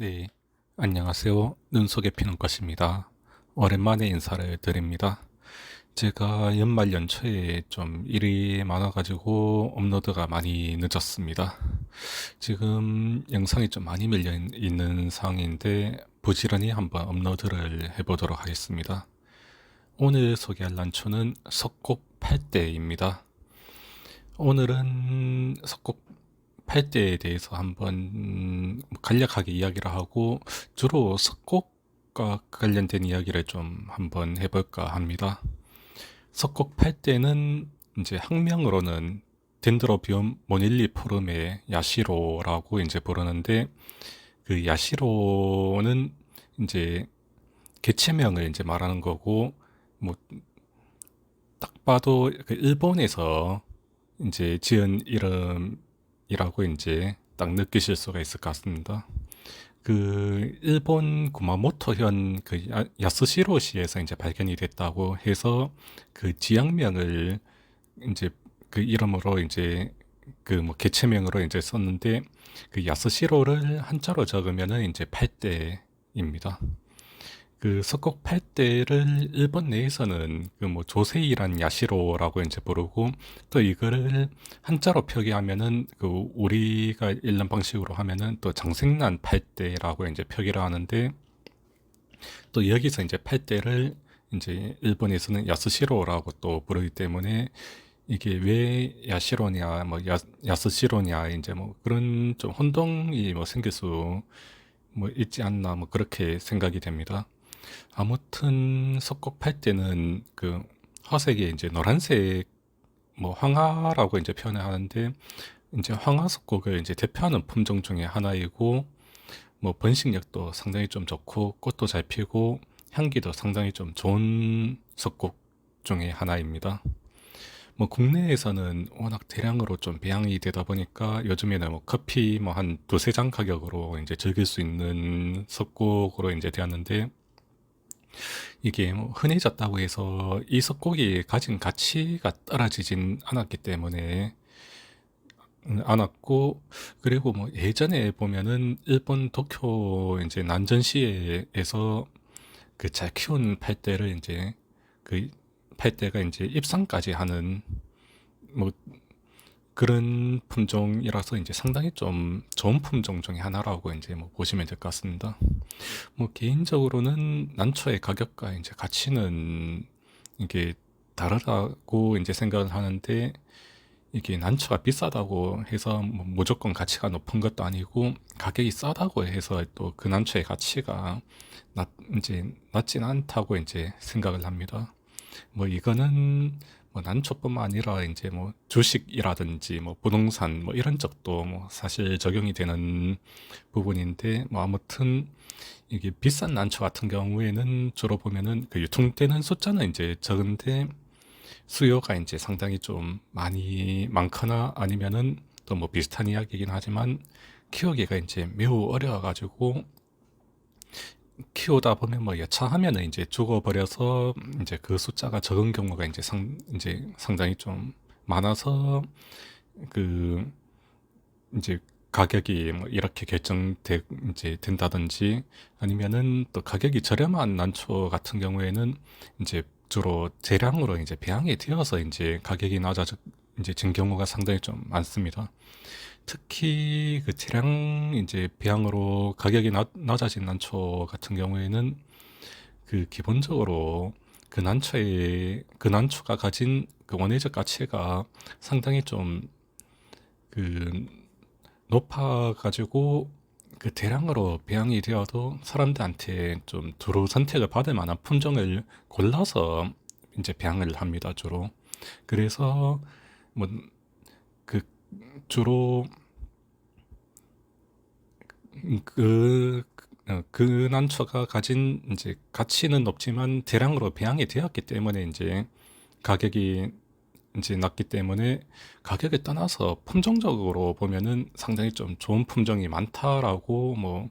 네, 안녕하세요. 눈속의 피눈꽃입니다. 오랜만에 인사를 드립니다. 제가 연말 연초에 좀 일이 많아가지고 업로드가 많이 늦었습니다. 지금 영상이 좀 많이 밀려 있는 상황인데 부지런히 한번 업로드를 해보도록 하겠습니다. 오늘 소개할 난초는 석곡 8대입니다. 오늘은 석곡 8대에 대해서 한번 간략하게 이야기를 하고 주로 석곡과 관련된 이야기를 좀 한번 해볼까 합니다. 석곡 8대는 이제 학명으로는 덴드로비움 모닐리포름의 야시로라고 이제 부르는데, 그 야시로는 이제 개체명을 이제 말하는 거고, 뭐 딱 봐도 그 일본에서 이제 지은 이름이라고 이제 딱 느끼실 수가 있을 것 같습니다. 그 일본 구마모토현 그 야스시로시에서 이제 발견이 됐다고 해서 그 지역명을 이제 그 이름으로 이제 그 뭐 개체명으로 이제 썼는데, 그 야스시로를 한자로 적으면은 이제 8대입니다. 그 석곡 8대를 일본 내에서는 그 뭐 조세이란 야시로라고 이제 부르고, 또 이거를 한자로 표기하면은 그 우리가 읽는 방식으로 하면은 또 장생란 8대라고 이제 표기를 하는데, 또 여기서 이제 8대를 이제 일본에서는 야스시로라고 또 부르기 때문에 이게 왜 야시로냐 뭐 야스시로냐 이제 뭐 그런 좀 혼동이 뭐 생길 수 뭐 있지 않나 뭐 그렇게 생각이 됩니다. 아무튼 석곡팔 때는 그 화색이 이제 노란색 뭐 황화라고 이제 표현을 하는데, 이제 황화석곡을 이제 대표하는 품종 중에 하나이고, 뭐 번식력도 상당히 좀 좋고 꽃도 잘 피고 향기도 상당히 좀 좋은 석곡 중에 하나입니다. 뭐 국내에서는 워낙 대량으로 좀 배양이 되다 보니까 요즘에는 뭐 커피 뭐 한 두세 잔 가격으로 이제 즐길 수 있는 석곡으로 이제 되었는데, 이게 뭐 흔해졌다고 해서 이 석곡이 가진 가치가 떨어지진 않았기 때문에 않았고, 그리고 뭐 예전에 보면은 일본 도쿄 이제 난전시에서 그 잘 키운 팔대를 이제 그 팔대가 이제 입상까지 하는 뭐 그런 품종이라서 이제 상당히 좀 좋은 품종 중에 하나라고 이제 뭐 보시면 될 것 같습니다. 뭐 개인적으로는 난초의 가격과 이제 가치는 이게 다르다고 이제 생각을 하는데, 이게 난초가 비싸다고 해서 뭐 무조건 가치가 높은 것도 아니고, 가격이 싸다고 해서 또 그 난초의 가치가 이제 낮진 않다고 이제 생각을 합니다. 뭐 이거는 뭐 난초뿐만 아니라 이제 뭐 주식이라든지 뭐 부동산 뭐 이런 쪽도 뭐 사실 적용이 되는 부분인데, 뭐 아무튼 이게 비싼 난초 같은 경우에는 주로 보면은 그 유통되는 숫자는 이제 적은데 수요가 이제 상당히 좀 많이 많거나, 아니면은 또 뭐 비슷한 이야기이긴 하지만 키우기가 이제 매우 어려워가지고 키우다 보면 뭐 여차하면은 이제 죽어버려서 이제 그 숫자가 적은 경우가 이제 상당히 좀 많아서, 그 이제 가격이 뭐 이렇게 결정돼 이제 된다든지, 아니면은 또 가격이 저렴한 난초 같은 경우에는 이제 주로 대량으로 이제 배양이 되어서 이제 가격이 낮아져 이제 진 경우가 상당히 좀 많습니다. 특히 그 대량 이제 배양으로 가격이 낮아진 난초 같은 경우에는 그 기본적으로 그 난초가 가진 그 원예적 가치가 상당히 좀 그 높아가지고, 그 대량으로 배양이 되어도 사람들한테 좀 두루 선택을 받을 만한 품종을 골라서 이제 배양을 합니다, 주로. 그래서 뭐 그 주로 그, 그 난초가 가진 이제 가치는 높지만 대량으로 배양이 되었기 때문에 이제 가격이 이제 낮기 때문에, 가격에 떠나서 품종적으로 보면은 상당히 좀 좋은 품종이 많다라고 뭐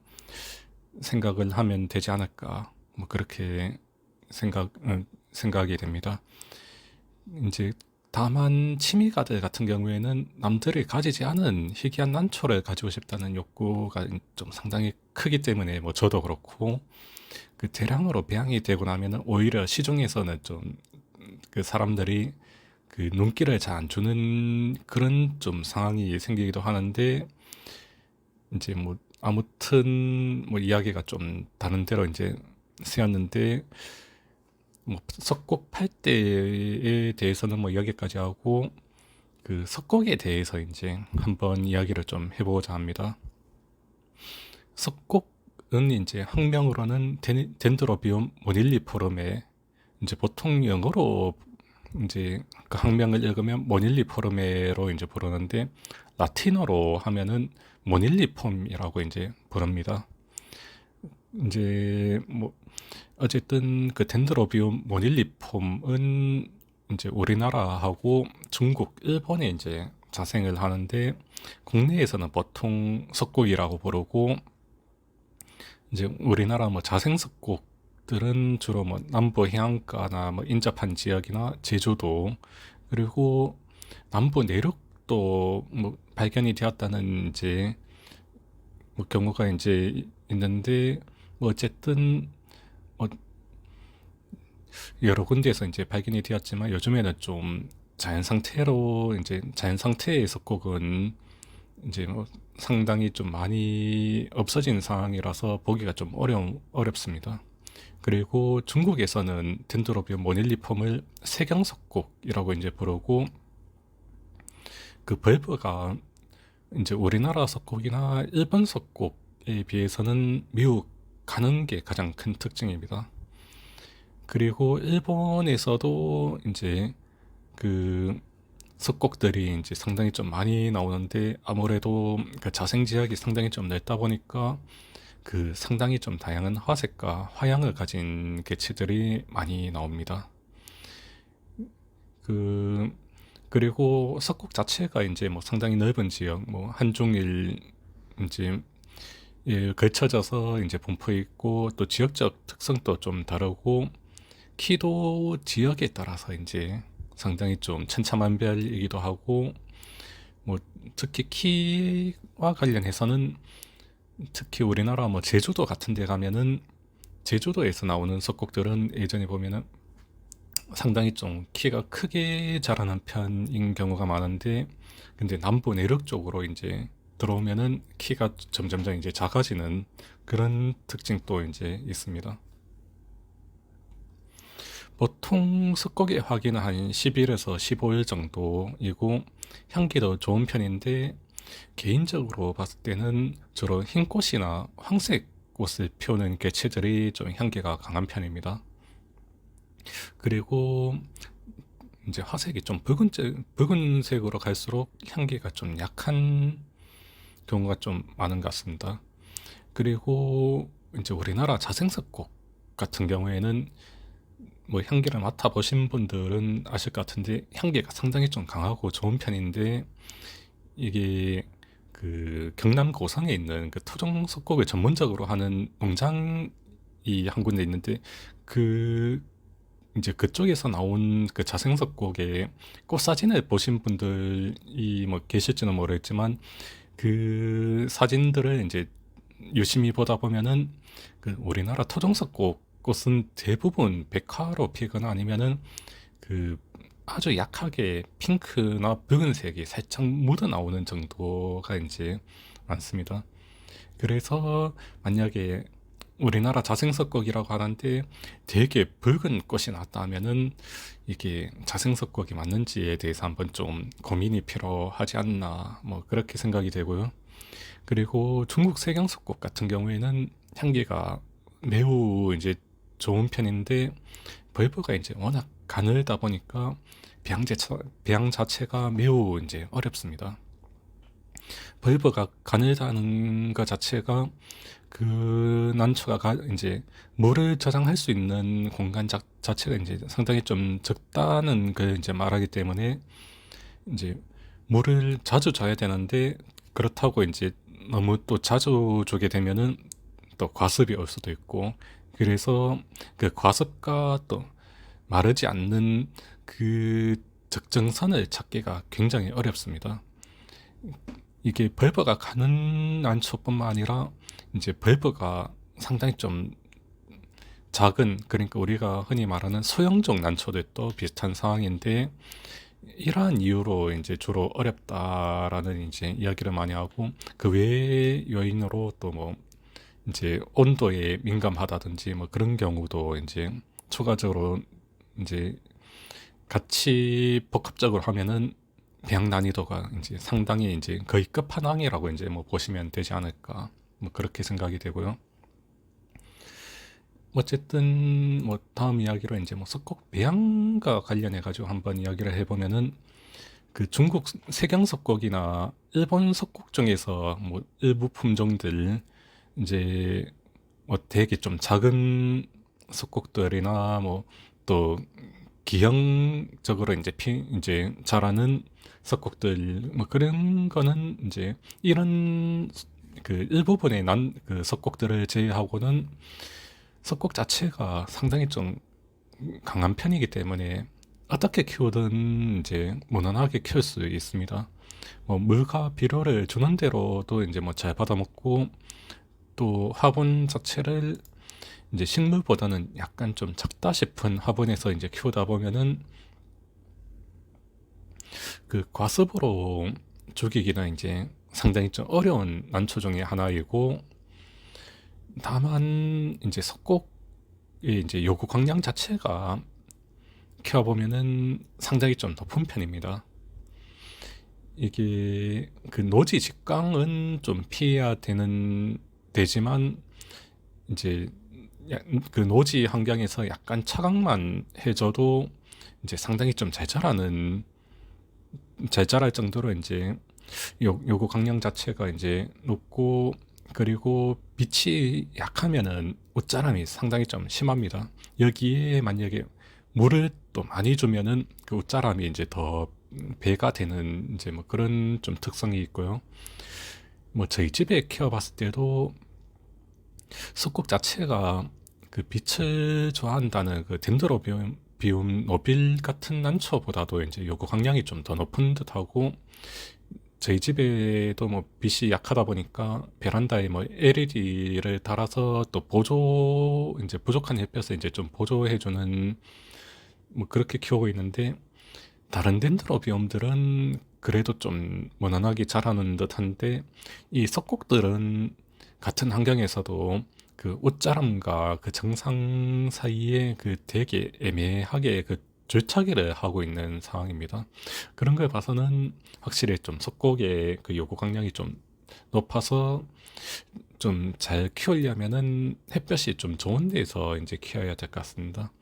생각을 하면 되지 않을까 뭐 그렇게 생각이 됩니다. 이제 다만 취미가들 같은 경우에는 남들이 가지지 않은 희귀한 난초를 가지고 싶다는 욕구가 좀 상당히 크기 때문에 뭐 저도 그렇고 그 대량으로 배양이 되고 나면은 오히려 시중에서는 좀 그 사람들이 그 눈길을 잘 안 주는 그런 좀 상황이 생기기도 하는데 이제 뭐 아무튼 뭐 이야기가 좀 다른 데로 이제 쓰였는데 뭐 석곡 팔대에 대해서는 뭐 여기까지 하고 그 석곡에 대해서 이제 한번 이야기를 좀 해보고자 합니다. 석곡은 이제 학명으로는 덴드로비움 모닐리포름에 이제 보통 영어로 이제 그 학명을 읽으면 모닐리포름에로 이제 부르는데 라틴어로 하면은 모닐리폼이라고 이제 부릅니다. 이제 뭐 어쨌든 그 덴드로비움 모닐리폼은 이제 우리나라하고 중국, 일본에 이제 자생을 하는데 국내에서는 보통 석곡이라고 부르고 이제 우리나라 뭐 자생석곡들은 주로 뭐 남부 해안가나 뭐 인접한 지역이나 제주도 그리고 남부 내륙도 뭐 발견이 되었다는 이제 뭐 경우가 이제 있는데 뭐 어쨌든 뭐 여러 군데에서 이제 발견이 되었지만 요즘에는 좀 자연 상태로 이제 자연 상태의 석곡은 이제 뭐 상당히 좀 많이 없어진 상황이라서 보기가 좀 어렵습니다. 그리고 중국에서는 덴드로비움 모닐리폼을 세경석곡이라고 이제 부르고 그 벌브가 이제 우리나라 석곡이나 일본 석곡에 비해서는 매우 가는 게 가장 큰 특징입니다. 그리고 일본에서도 이제 그 석곡들이 이제 상당히 좀 많이 나오는데 아무래도 그 자생 지역이 상당히 좀 넓다 보니까 그 상당히 좀 다양한 화색과 화양을 가진 개체들이 많이 나옵니다. 그 그리고 석곡 자체가 이제 뭐 상당히 넓은 지역, 뭐 한중일 이제 걸쳐져서 이제 분포 있고 또 지역적 특성도 좀 다르고 키도 지역에 따라서 이제 상당히 좀 천차만별이기도 하고 뭐 특히 키와 관련해서는 특히 우리나라 뭐 제주도 같은 데 가면은 제주도에서 나오는 석곡들은 예전에 보면은 상당히 좀 키가 크게 자라는 편인 경우가 많은데 근데 남부 내륙 쪽으로 이제 들어오면은 키가 점점점 이제 작아지는 그런 특징도 이제 있습니다. 보통 석곡의 화기는 한 10일에서 15일 정도이고 향기도 좋은 편인데 개인적으로 봤을 때는 주로 흰 꽃이나 황색 꽃을 피우는 개체들이 좀 향기가 강한 편입니다. 그리고 이제 화색이 좀 붉은색으로 갈수록 향기가 좀 약한 경우가 좀 많은 것 같습니다. 그리고 이제 우리나라 자생석곡 같은 경우에는 뭐 향기를 맡아보신 분들은 아실 것 같은데 향기가 상당히 좀 강하고 좋은 편인데 이게 그 경남 고성에 있는 그 토종 석곡을 전문적으로 하는 농장이 한 군데 있는데 그 이제 그쪽에서 나온 그 자생석곡의 꽃 사진을 보신 분들이 뭐 계실지는 모르겠지만 그 사진들을 이제 유심히 보다 보면은 그 우리나라 토종석곡 꽃은 대부분 백화로 피거나 아니면은 그 아주 약하게 핑크나 붉은색이 살짝 묻어 나오는 정도가 이제 많습니다. 그래서 만약에 우리나라 자생석곡이라고 하는데 되게 붉은 꽃이 났다 하면은 이게 자생석곡이 맞는지에 대해서 한번 좀 고민이 필요하지 않나 뭐 그렇게 생각이 되고요. 그리고 중국 세경석곡 같은 경우에는 향기가 매우 이제 좋은 편인데 벌브가 이제 워낙 가늘다 보니까 배양 자체가 매우 이제 어렵습니다. 벌브가 가늘다는 것 자체가 그 난초가 이제 물을 저장할 수 있는 공간 자체가 이제 상당히 좀 적다는 걸 이제 말하기 때문에 이제 물을 자주 줘야 되는데 그렇다고 이제 너무 또 자주 주게 되면은 또 과습이 올 수도 있고 그래서 그 과습과 또 마르지 않는 그 적정선을 찾기가 굉장히 어렵습니다. 이게 벌브가 가는 난초뿐만 아니라 이제 벌브가 상당히 좀 작은, 그러니까 우리가 흔히 말하는 소형종 난초들도 비슷한 상황인데, 이러한 이유로 이제 주로 어렵다라는 이제 이야기를 많이 하고, 그 외의 요인으로 또 뭐 이제 온도에 민감하다든지 뭐 그런 경우도 이제 추가적으로 이제 같이 복합적으로 하면은 배양 난이도가 이제 상당히 이제 거의 끝판왕이라고 이제 뭐 보시면 되지 않을까, 뭐 그렇게 생각이 되고요. 어쨌든 뭐 다음 이야기로 이제 뭐 석곡 배양과 관련해 가지고 한번 이야기를 해보면은, 그 중국 색양석곡이나 일본 석곡 중에서 뭐 일부 품종들, 이제 뭐 되게 좀 작은 석곡들이나 뭐 또 기형적으로 이제 이제 자라는 석곡들, 뭐 그런 거는 이제 이런 그 일부분의 그 석곡들을 제외하고는 석곡 자체가 상당히 좀 강한 편이기 때문에 어떻게 키우든 이제 무난하게 키울 수 있습니다. 뭐 물과 비료를 주는 대로도 이제 뭐 잘 받아먹고, 또 화분 자체를 이제 식물보다는 약간 좀 작다 싶은 화분에서 이제 키우다 보면은 그 과습으로 죽이기는 이제 상당히 좀 어려운 난초 중에 하나이고, 다만 이제 석곡의 이제 요구 광량 자체가 키워보면은 상당히 좀 높은 편입니다. 이게 그 노지 직광은 좀 피해야 되지만, 이제 그 노지 환경에서 약간 차광만 해줘도 이제 상당히 좀 잘 자랄 정도로 이제 요구 강량 자체가 이제 높고, 그리고 빛이 약하면은 옷자람이 상당히 좀 심합니다. 여기에 만약에 물을 또 많이 주면은 그 옷자람이 이제 더 배가 되는 이제 뭐 그런 좀 특성이 있고요. 뭐 저희 집에 키워봤을 때도 숲곡 자체가 그 빛을 좋아한다는 그 덴드로비움 노빌 같은 난초보다도 이제 요구 강량이 좀 더 높은 듯하고, 저희 집에도 뭐 빛이 약하다 보니까 베란다에 뭐 LED를 달아서 또 이제 부족한 햇볕을 이제 좀 보조해주는 뭐 그렇게 키우고 있는데, 다른 덴드로비움들은 그래도 좀 무난하게 자라는 듯한데, 이 석곡들은 같은 환경에서도 그 옷자람과 그 정상 사이에 그 되게 애매하게 그 줄차기를 하고 있는 상황입니다. 그런 걸 봐서는 확실히 좀 석곡의 그 요구 강량이 좀 높아서 좀 잘 키우려면은 햇볕이 좀 좋은 데서 이제 키워야 될 것 같습니다.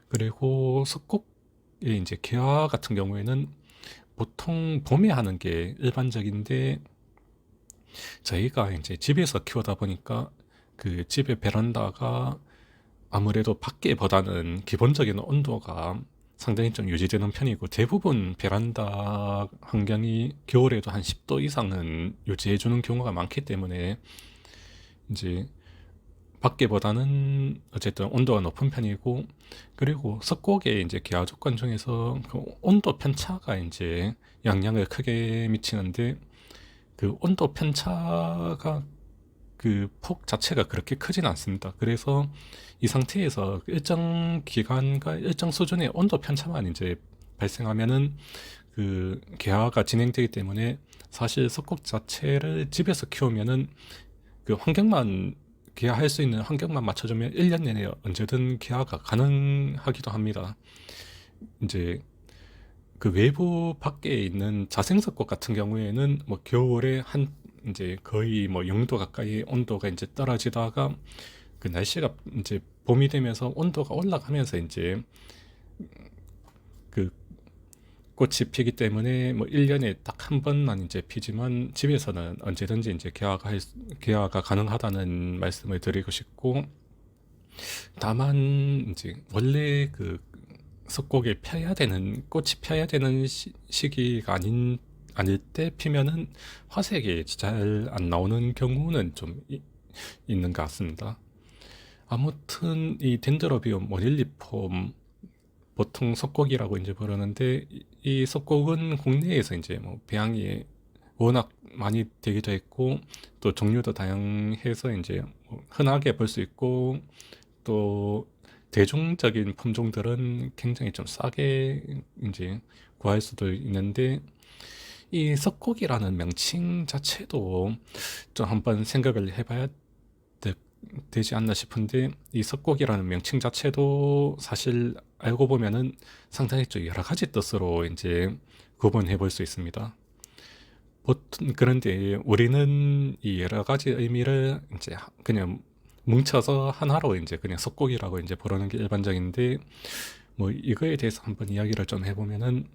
그리고 석곡의 이제 개화 같은 경우에는 보통 봄에 하는 게 일반적인데, 저희가 이제 집에서 키우다 보니까 그 집의 베란다가 아무래도 밖에보다는 기본적인 온도가 상당히 좀 유지되는 편이고, 대부분 베란다 환경이 겨울에도 한 10도 이상은 유지해주는 경우가 많기 때문에 이제 밖에보다는 어쨌든 온도가 높은 편이고, 그리고 석곡의 이제 기하 조건 중에서 그 온도 편차가 이제 영향을 크게 미치는데, 그 온도 편차가 그 폭 자체가 그렇게 크진 않습니다. 그래서 이 상태에서 일정 기간과 일정 수준의 온도 편차만 이제 발생하면은 그 개화가 진행되기 때문에, 사실 석곡 자체를 집에서 키우면은 그 개화할 수 있는 환경만 맞춰주면 1년 내내 언제든 개화가 가능하기도 합니다. 이제 그 외부 밖에 있는 자생석곡 같은 경우에는 뭐 겨울에 이제 거의 뭐 0도 가까이 온도가 이제 떨어지다가 그 날씨가 이제 봄이 되면서 온도가 올라가면서 이제 그 꽃이 피기 때문에 뭐 1년에 딱 한 번만 이제 피지만, 집에서는 언제든지 이제 개화가 가능하다는 말씀을 드리고 싶고, 다만 이제 원래 그 석곡에 꽃이 펴야 되는 시기가 아닐 때 피면은 화색이 잘 안 나오는 경우는 좀 있는 것 같습니다. 아무튼 이 덴드로비움 모닐리폼보다는 보통 석곡이라고 이제 부르는데 이 석곡은 국내에서 이제 뭐 배양이 워낙 많이 되어져 있고 또 종류도 다양해서 이제 뭐 흔하게 볼 수 있고 또 대중적인 품종들은 굉장히 좀 싸게 이제 구할 수도 있는데 이 석곡이라는 명칭 자체도 좀 한번 생각을 해봐야 되지 않나 싶은데 이 석곡이라는 명칭 자체도 사실 알고 보면은 상당히 좀 여러 가지 뜻으로 이제 구분해 볼 수 있습니다. 보통 그런데 우리는 이 여러 가지 의미를 이제 그냥 뭉쳐서 하나로 이제 그냥 석곡이라고 이제 부르는 게 일반적인데 뭐 이거에 대해서 한번 이야기를 좀 해보면은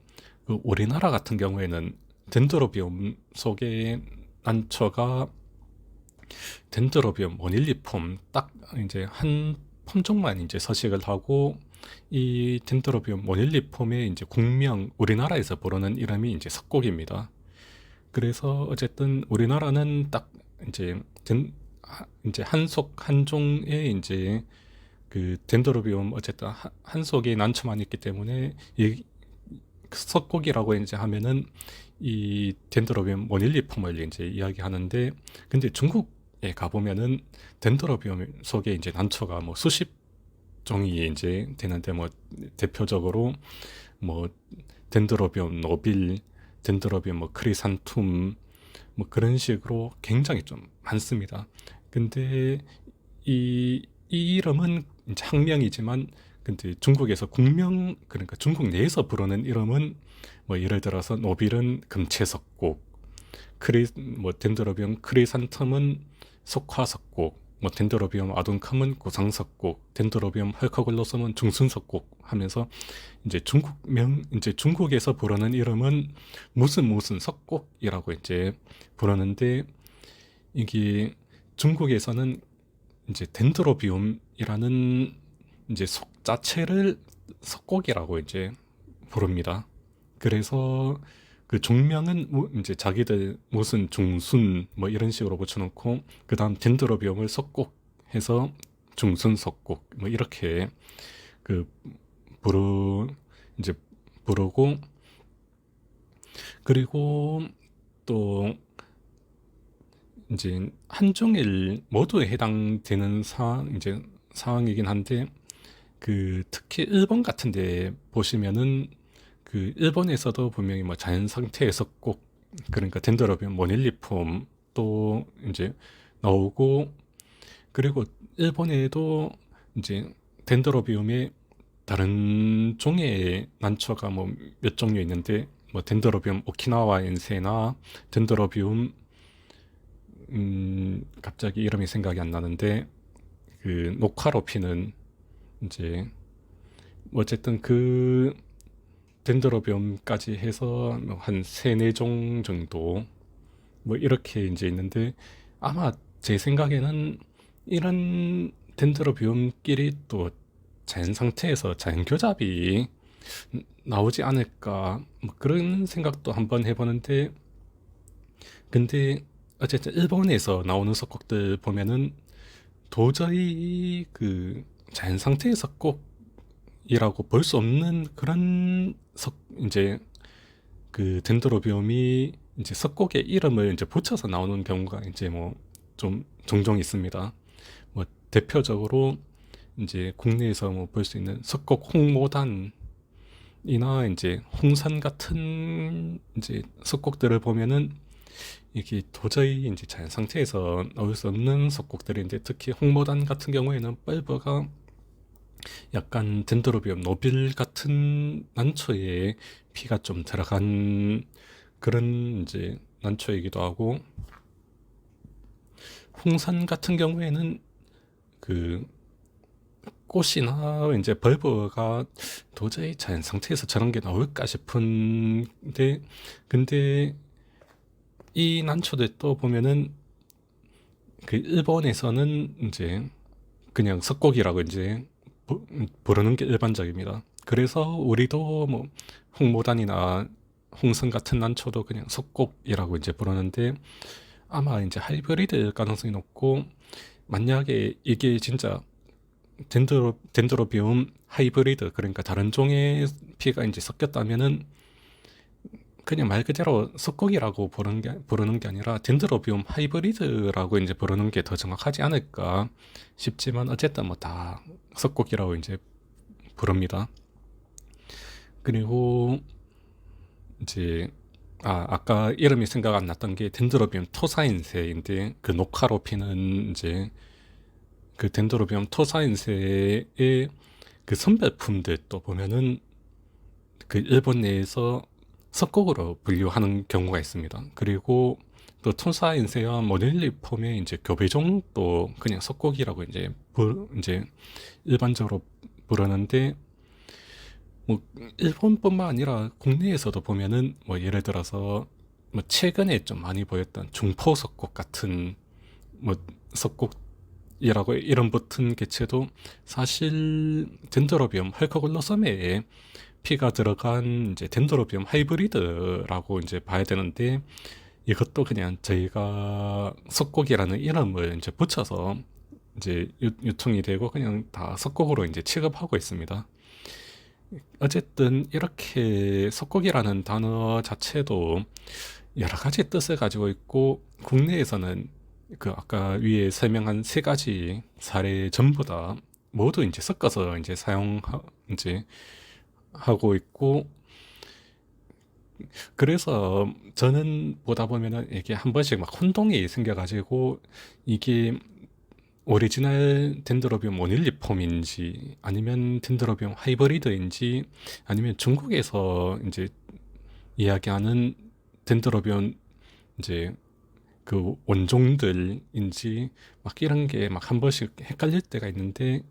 그 우리나라 같은 경우에는 덴드로비움 속의 난초가 덴드로비움 모닐리폼 딱 이제 한 품종만 이제 서식을 하고 이 덴드로비움 모닐리폼의 이제 국명 우리나라에서 부르는 이름이 이제 석곡입니다. 그래서 어쨌든 우리나라는 딱 이제 이제 한속 한종의 이제 그 덴드로비움 어쨌든 한 속에 난초만 있기 때문에 이 석곡이라고 이제 하면은 이 덴드로비움 모닐리폼을 이제 이야기하는데 근데 중국에 가보면은 덴드로비움 속에 이제 난초가 뭐 수십 종이 이제 되는데 뭐 대표적으로 뭐 덴드로비움 노빌, 덴드로비움 뭐 크리산툼 뭐 그런 식으로 굉장히 좀 많습니다. 근데 이 이름은 이제 학명이지만 근데 중국에서 국명 그러니까 중국 내에서 부르는 이름은 뭐 예를 들어서 노빌은 금채석곡, 뭐 덴드로비움 크리산텀은 석화석곡, 뭐 덴드로비움 아둔캄은 고상석곡, 덴드로비움 헐커글로섬은 중순석곡 하면서 이제 이제 중국에서 부르는 이름은 무슨 석곡이라고 이제 부르는데 이게 중국에서는 이제 덴드로비움이라는 이제 속 자체를 석곡이라고 이제 부릅니다. 그래서 그 종명은 이제 자기들 무슨 중순 뭐 이런 식으로 붙여놓고 그 다음 덴드로비움을 석곡해서 중순 석곡 뭐 이렇게 그 이제 부르고 그리고 또 이제 한종일 모두에 해당되는 이제 상황이긴 한데 그 특히 일본 같은 데 보시면은 그 일본에서도 분명히 뭐 자연 상태에서 꼭 그러니까 덴드로비움 모닐리폼 또 이제 나오고 그리고 일본에도 이제 덴드로비움의 다른 종의 난초가 뭐 몇 종류 있는데 뭐 덴드로비움 오키나와 엔세나 덴드로비움 갑자기 이름이 생각이 안 나는데 그 녹화로 피는 이제 어쨌든 그 덴드로비움까지 해서 한 세네 종 정도 뭐 이렇게 이제 있는데 아마 제 생각에는 이런 덴드로비움끼리 또 자연 상태에서 자연 교잡이 나오지 않을까 뭐 그런 생각도 한번 해보는데 근데 어쨌든 일본에서 나오는 석곡들 보면은 도저히 그 자연 상태에서 꼭이라고 볼 수 없는 그런 이제 그 덴드로비움이 이제 석곡의 이름을 이제 붙여서 나오는 경우가 이제 뭐 좀 종종 있습니다. 뭐 대표적으로 이제 국내에서 뭐 볼 수 있는 석곡 홍모단이나 이제 홍산 같은 이제 석곡들을 보면은 이게 도저히 이제 자연 상태에서 나올 수 없는 석곡들인데 특히 홍모단 같은 경우에는 벌브가 약간 덴드로비움 노빌 같은 난초에 피가 좀 들어간 그런 이제 난초이기도 하고 홍산 같은 경우에는 그 꽃이나 이제 벌브가 도저히 자연 상태에서 저런 게 나올까 싶은데 근데 이 난초들도 보면은 그 일본에서는 이제 그냥 석곡이라고 이제 부르는 게 일반적입니다. 그래서 우리도 뭐 홍모단이나 홍성 같은 난초도 그냥 석곡이라고 이제 부르는데 아마 이제 하이브리드 가능성이 높고 만약에 이게 진짜 덴드로비움 하이브리드, 그러니까 다른 종의 피가 이제 섞였다면은 그냥 말 그대로 석곡이라고 부르는 게 아니라 덴드로비움 하이브리드라고 이제 부르는 게 더 정확하지 않을까 싶지만, 어쨌든 뭐 다 석곡이라고 이제 부릅니다. 그리고 이제 아까 이름이 생각 안 났던 게 덴드로비움 토사인세인데, 그 녹화로 피는 이제 그 덴드로비움 토사인세의 그 선별품들 또 보면은 그 일본 내에서 석곡으로 분류하는 경우가 있습니다. 그리고 또 토사인세와 모닐리폼의 이제 교배종도 그냥 석곡이라고 이제 일반적으로 부르는데, 뭐 일본뿐만 아니라 국내에서도 보면은 뭐 예를 들어서 뭐 최근에 좀 많이 보였던 중포석곡 같은 뭐 석곡이라고 이름 붙은 개체도 사실 덴드로비움 헐커글로서메에 피가 들어간 이제 덴드로비움 하이브리드라고 이제 봐야 되는데, 이것도 그냥 저희가 석곡이라는 이름을 이제 붙여서 이제 유통이 되고 그냥 다 석곡으로 이제 취급하고 있습니다. 어쨌든 이렇게 석곡이라는 단어 자체도 여러 가지 뜻을 가지고 있고, 국내에서는 그 아까 위에 설명한 세 가지 사례 전부 다 모두 이제 섞어서 이제 이제 하고 있고, 그래서 저는 보다 보면은 이게 한 번씩 막 혼동이 생겨가지고, 이게 오리지널 덴드로비움 모닐리폼인지 아니면 덴드로비움 하이브리드인지 아니면 중국에서 이제 이야기하는 덴드로비움 이제 그 원종들인지 막 이런 게 막 한 번씩 헷갈릴 때가 있는데,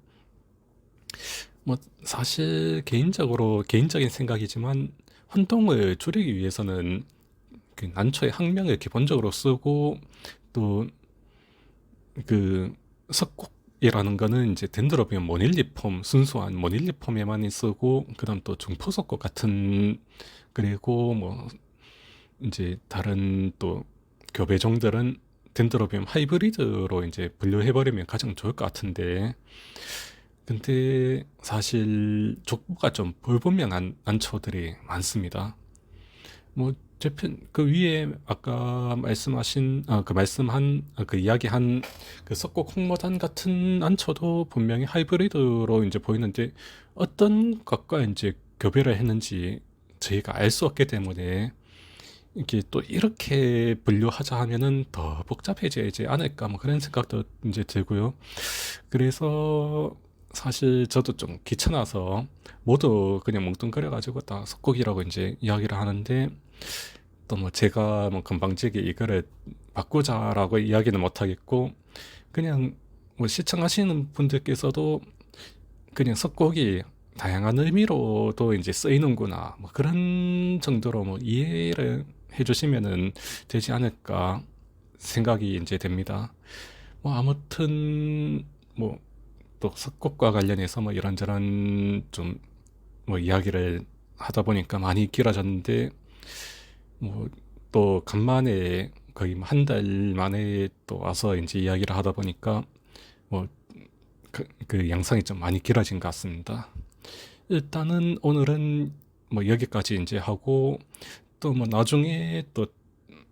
뭐 사실 개인적인 생각이지만 혼동을 줄이기 위해서는 그 난초의 학명을 기본적으로 쓰고, 또 그 석곡이라는 거는 이제 덴드로비움 모닐리폼, 순수한 모닐리폼에만 쓰고, 그다음 또 중포석곡 같은, 그리고 뭐 이제 다른 또 교배종들은 덴드로비움 하이브리드로 이제 분류해버리면 가장 좋을 것 같은데, 근데 사실 족보가 좀 불분명한 난초들이 많습니다. 뭐 그 위에 아까 그 이야기한 그 석곡 홍모단 같은 난초도 분명히 하이브리드로 이제 보이는데, 어떤 것과 이제 교배를 했는지 저희가 알 수 없기 때문에 이게 또 이렇게 분류하자 하면은 더 복잡해지지 않을까, 뭐 그런 생각도 이제 들고요. 그래서 사실 저도 좀 귀찮아서 모두 그냥 뭉뚱그려가지고 다 석곡이라고 이제 이야기를 하는데, 또 뭐 제가 뭐 건방지게 이거를 바꾸자라고 이야기는 못 하겠고, 그냥 뭐 시청하시는 분들께서도 그냥 석곡이 다양한 의미로도 이제 쓰이는구나, 뭐 그런 정도로 뭐 이해를 해주시면은 되지 않을까 생각이 이제 됩니다. 뭐 아무튼 뭐 또 석곡과 관련해서 뭐 이런저런 좀 뭐 이야기를 하다 보니까 많이 길어졌는데, 뭐 또 간만에 거의 한 달 만에 또 와서 이제 이야기를 하다 보니까 뭐 그 양상이 좀 많이 길어진 것 같습니다. 일단은 오늘은 뭐 여기까지 이제 하고, 또 뭐 나중에 또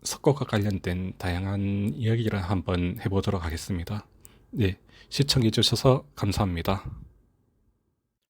석곡과 관련된 다양한 이야기를 한번 해보도록 하겠습니다. 네, 시청해 주셔서 감사합니다.